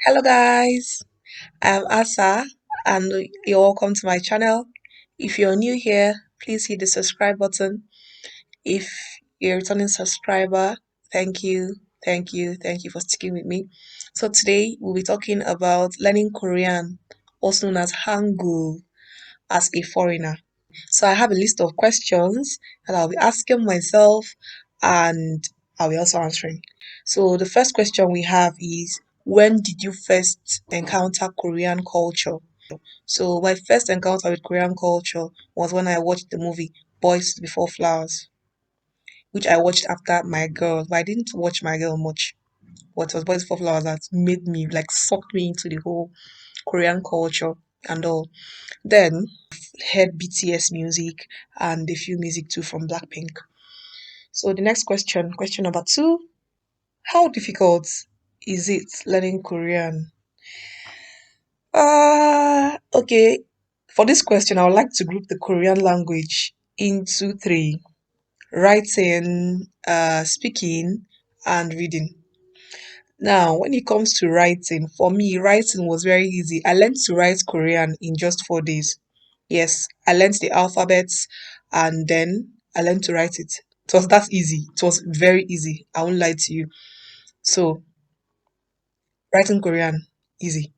Hello guys, I'm Asa and you're welcome to my channel. If you're new here, please hit the subscribe button. If you're a returning subscriber, thank you, thank you for sticking with me. So today we'll be talking about learning Korean, also known as Hangul, as a foreigner. So I have a list of questions that I'll be asking myself and I'll be also answering. So the first question we have is, when did you first encounter Korean culture? So my first encounter with Korean culture was when I watched the movie Boys Before Flowers, which I watched after My Girl, but I didn't watch My Girl much. But it was Boys Before Flowers that made me, like, sucked me into the whole Korean culture and all. Then heard BTS music and a few music too from Blackpink. So the next question, question number two, how difficult is it learning Korean? Okay. For this question, I would like to group the Korean language into three: writing, speaking, and reading. Now, when it comes to writing, for me, writing was very easy. I learned to write Korean in just 4 days. Yes, I learned the alphabets and then I learned to write it. It was that easy. It was very easy. I won't lie to you. So, writing Korean, easy.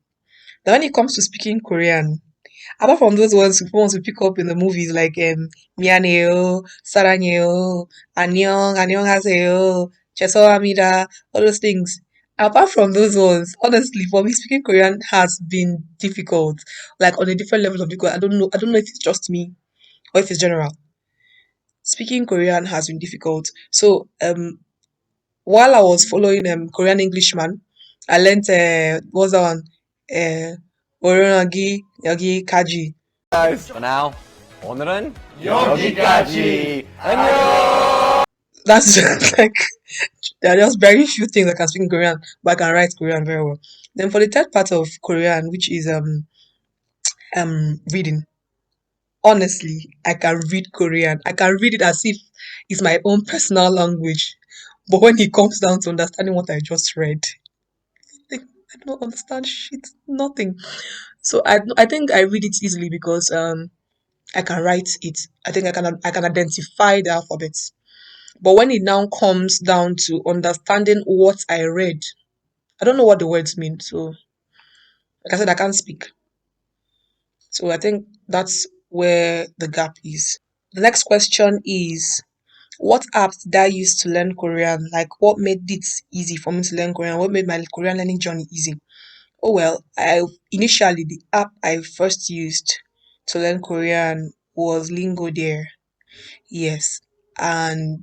Now, when it comes to speaking Korean, apart from those ones we want to pick up in the movies like 미안해요, 사랑해요, 안녕, 안녕하세요, 죄송합니다, all those things. Apart from those ones, honestly, for me, speaking Korean has been difficult, like on a different level of difficult. I don't know if it's just me or if it's general. Speaking Korean has been difficult. So, while I was following Korean Englishman, I learned what's that one? 오르나기 여기 가지. Guys, for now, 오늘은 여기까지. 안녕. That's just like there are just very few things I can speak in Korean, but I can write Korean very well. Then for the third part of Korean, which is reading. Honestly, I can read Korean. I can read it as if it's my own personal language. But when it comes down to understanding what I just read, like, I don't understand shit, nothing. So I think I read it easily because I can write it. I can identify the alphabets. But when it now comes down to understanding what I read, I don't know what the words mean. So, like I said, I can't speak. So I think that's where the gap is. The next question is, what apps did I use to learn Korean? Like, what made it easy for me to learn Korean? What made my Korean learning journey easy? Oh well, I initially the app I first used to learn Korean was Lingodeer. Yes, and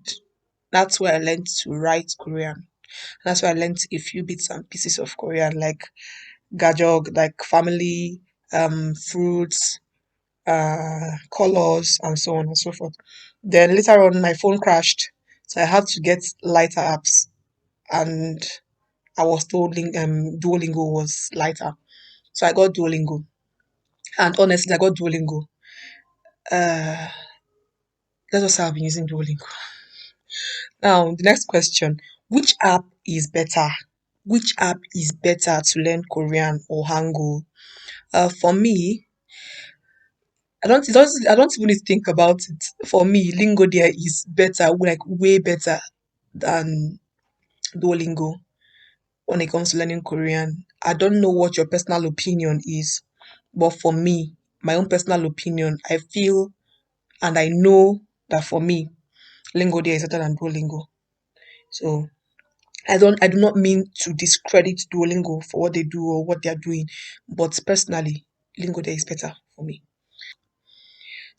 that's where I learned to write Korean. That's where I learned a few bits and pieces of Korean, like gajog, like family, fruits, colors, and so on and so forth. Then later on, my phone crashed, so I had to get lighter apps, and I was told Duolingo was lighter, so I got Duolingo. And honestly, I got Duolingo. Uh, that's just how I've been using Duolingo. Now, the next question: which app is better? Which app is better to learn Korean or Hangul? For me, I don't even need to think about it. For me, Lingodeer is better, like way better than Duolingo when it comes to learning Korean. I don't know what your personal opinion is, but for me, my own personal opinion, I feel and I know that for me, Lingodeer is better than Duolingo. So I do not mean to discredit Duolingo for what they do or what they are doing, but personally, Lingodeer is better for me.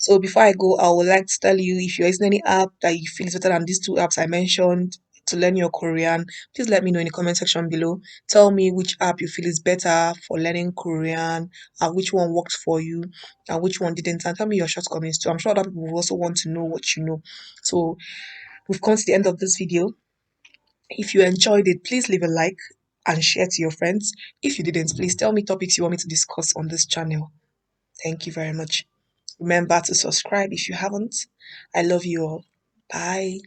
So before I go, I would like to tell you, if you're using any app that you feel is better than these two apps I mentioned to learn your Korean, please let me know in the comment section below. Tell me which app you feel is better for learning Korean, and which one worked for you, and which one didn't. And tell me your shortcomings too. I'm sure other people will also want to know what you know. So we've come to the end of this video. If you enjoyed it, please leave a like and share to your friends. If you didn't, please tell me topics you want me to discuss on this channel. Thank you very much. Remember to subscribe if you haven't. I love you all. Bye.